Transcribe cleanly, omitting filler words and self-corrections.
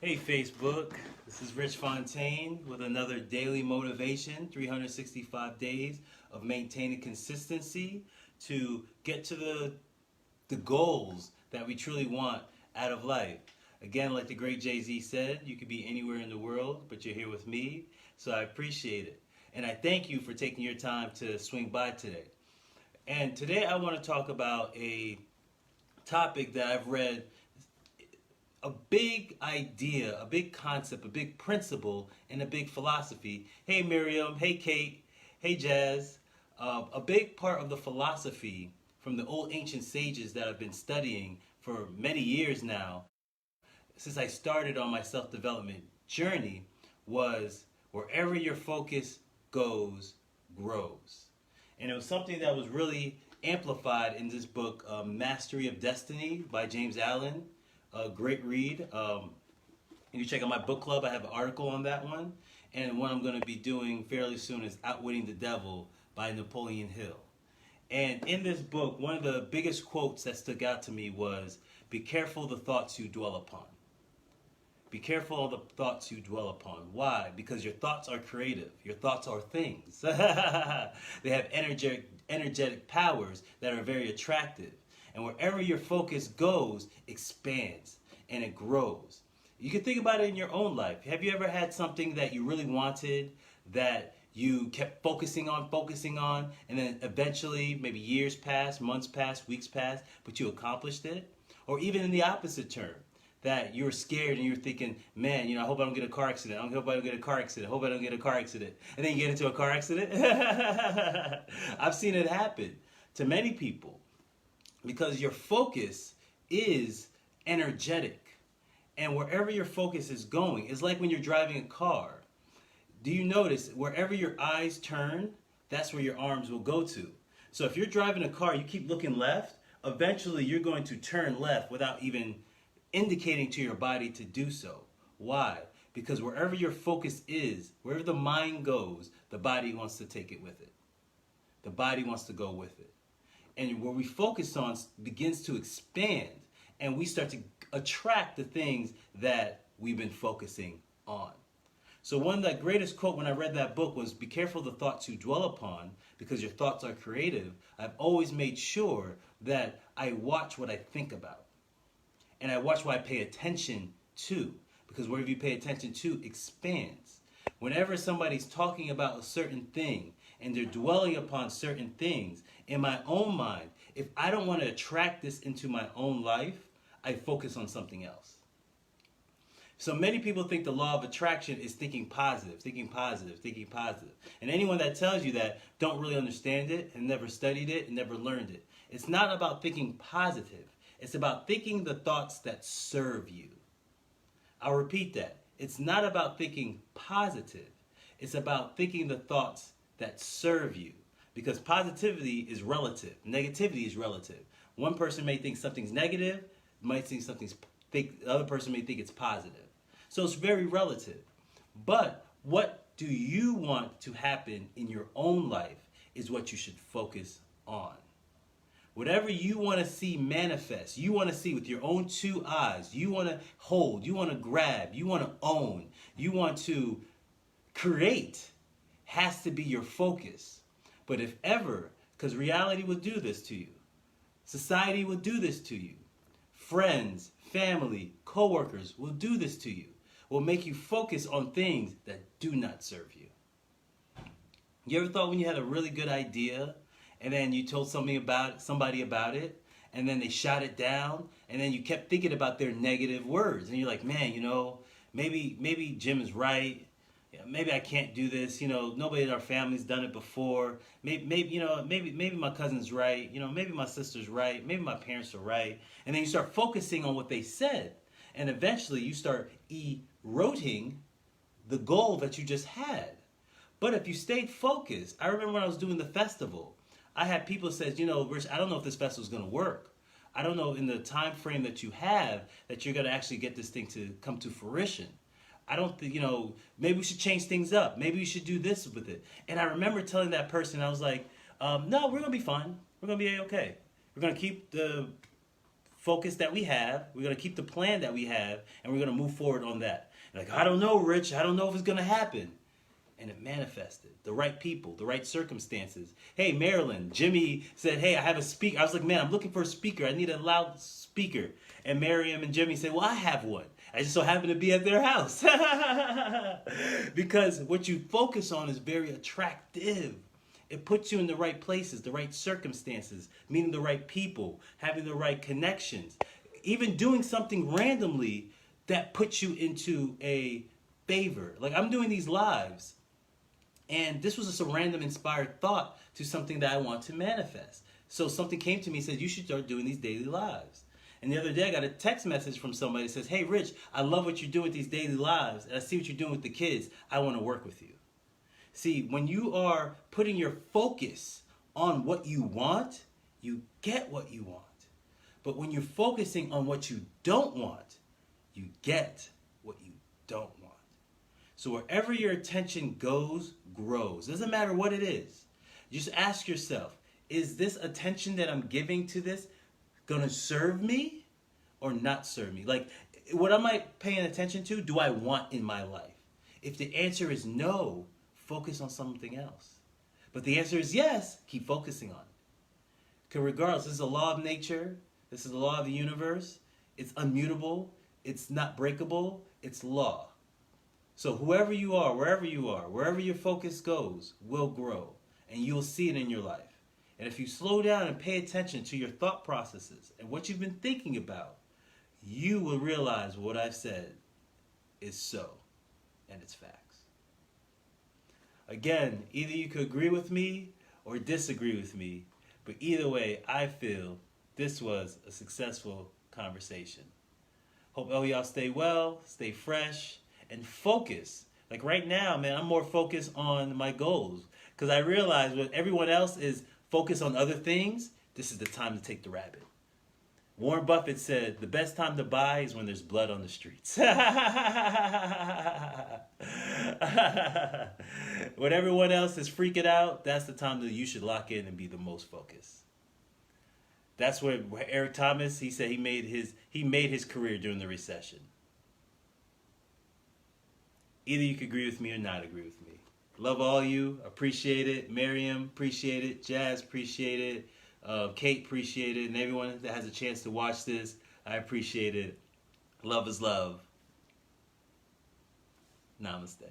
Hey Facebook, this is Rich Fontaine with another daily motivation, 365 days of maintaining consistency to get to the goals that we truly want out of life. Again, like the great Jay-Z said, you could be anywhere in the world, but you're here with me, so I appreciate it. And I thank you for taking your time to swing by today. And today I want to talk about a topic that I've read, a big idea, a big concept, a big principle, and a big philosophy. Hey Miriam, hey Kate, hey Jazz. A big part of the philosophy from the old ancient sages that I've been studying for many years now, since I started on my self-development journey, was wherever your focus goes, grows. And it was something that was really amplified in this book, Mastery of Destiny by James Allen. A great read. You can check out my book club. I have an article on that one. And one I'm going to be doing fairly soon is Outwitting the Devil by Napoleon Hill. And in this book, one of the biggest quotes that stuck out to me was, "Be careful the thoughts you dwell upon." Be careful of the thoughts you dwell upon. Why? Because your thoughts are creative. Your thoughts are things. They have energetic powers that are very attractive. And wherever your focus goes, expands and it grows. You can think about it in your own life. Have you ever had something that you really wanted that you kept focusing on, and then eventually, maybe years passed, months passed, weeks passed, but you accomplished it? Or even in the opposite term, that you were scared and you were thinking, man, I hope I don't get a car accident. I hope I don't get a car accident. I hope I don't get a car accident. And then you get into a car accident. I've seen it happen to many people. Because your focus is energetic. And wherever your focus is going, it's like when you're driving a car. Do you notice wherever your eyes turn, that's where your arms will go to? So if you're driving a car, you keep looking left, eventually you're going to turn left without even indicating to your body to do so. Why? Because wherever your focus is, wherever the mind goes, the body wants to take it with it. The body wants to go with it. And where we focus on begins to expand, and we start to attract the things that we've been focusing on. So one of the greatest quote when I read that book was, "Be careful the thoughts you dwell upon, because your thoughts are creative." I've always made sure that I watch what I think about, and I watch what I pay attention to, because whatever you pay attention to expands. Whenever somebody's talking about a certain thing and they're dwelling upon certain things, in my own mind, if I don't want to attract this into my own life, I focus on something else. So many people think the law of attraction is thinking positive, thinking positive, thinking positive. And anyone that tells you that don't really understand it and never studied it and never learned it. It's not about thinking positive. It's about thinking the thoughts that serve you. I'll repeat that. It's not about thinking positive. It's about thinking the thoughts that serve you. Because positivity is relative. Negativity is relative. One person may think something's negative, the other person may think it's positive. So it's very relative. But what do you want to happen in your own life is what you should focus on. Whatever you want to see manifest, you want to see with your own two eyes, you want to hold, you want to grab, you want to own, you want to create, has to be your focus. But if ever, because reality will do this to you, society will do this to you, friends, family, coworkers will do this to you, will make you focus on things that do not serve you. You ever thought when you had a really good idea and then you told somebody about it, and then they shot it down, and then you kept thinking about their negative words, and you're like, man, maybe Jim is right. Yeah, maybe I can't do this. Nobody in our family's done it before. Maybe my cousin's right. Maybe my sister's right. Maybe my parents are right. And then you start focusing on what they said, and eventually you start eroding the goal that you just had. But if you stayed focused, I remember when I was doing the festival, I had people say, Rich, I don't know if this festival is going to work. I don't know in the time frame that you have that you're going to actually get this thing to come to fruition. I don't think, maybe we should change things up. Maybe we should do this with it. And I remember telling that person, I was like, no, we're going to be fine. We're going to be okay. We're going to keep the focus that we have. We're going to keep the plan that we have, and we're going to move forward on that. Like, I don't know, Rich. I don't know if it's going to happen. And it manifested. The right people, the right circumstances. Hey, Marilyn, Jimmy said, hey, I have a speaker. I was like, man, I'm looking for a speaker. I need a loud speaker. And Miriam and Jimmy said, well, I have one. I just so happen to be at their house. Because what you focus on is very attractive. It puts you in the right places, the right circumstances, meeting the right people, having the right connections. Even doing something randomly that puts you into a favor. Like, I'm doing these lives. And this was just a random inspired thought to something that I want to manifest. So something came to me and said, you should start doing these daily lives. And the other day I got a text message from somebody that says, hey, Rich, I love what you're doing with these daily lives. And I see what you're doing with the kids. I want to work with you. See, when you are putting your focus on what you want, you get what you want. But when you're focusing on what you don't want, you get what you don't want. So wherever your attention goes, grows. Doesn't matter what it is. Just ask yourself, is this attention that I'm giving to this going to serve me or not serve me? Like, what am I paying attention to? Do I want in my life? If the answer is no, focus on something else. But the answer is yes, keep focusing on it. Because regardless, this is a law of nature. This is the law of the universe. It's unmutable. It's not breakable. It's law. So whoever you are, wherever your focus goes, will grow. And you'll see it in your life. And if you slow down and pay attention to your thought processes and what you've been thinking about, you will realize what I've said is so. And it's facts. Again, either you could agree with me or disagree with me. But either way, I feel this was a successful conversation. Hope all y'all stay well, stay fresh, and focus. Like right now, man, I'm more focused on my goals. Because I realize when everyone else is focused on other things, this is the time to take the rabbit. Warren Buffett said, the best time to buy is when there's blood on the streets. When everyone else is freaking out, that's the time that you should lock in and be the most focused. That's where Eric Thomas, he said he made his career during the recession. Either you could agree with me or not agree with me. Love all you. Appreciate it. Miriam, appreciate it. Jazz, appreciate it. Kate, appreciate it. And everyone that has a chance to watch this, I appreciate it. Love is love. Namaste.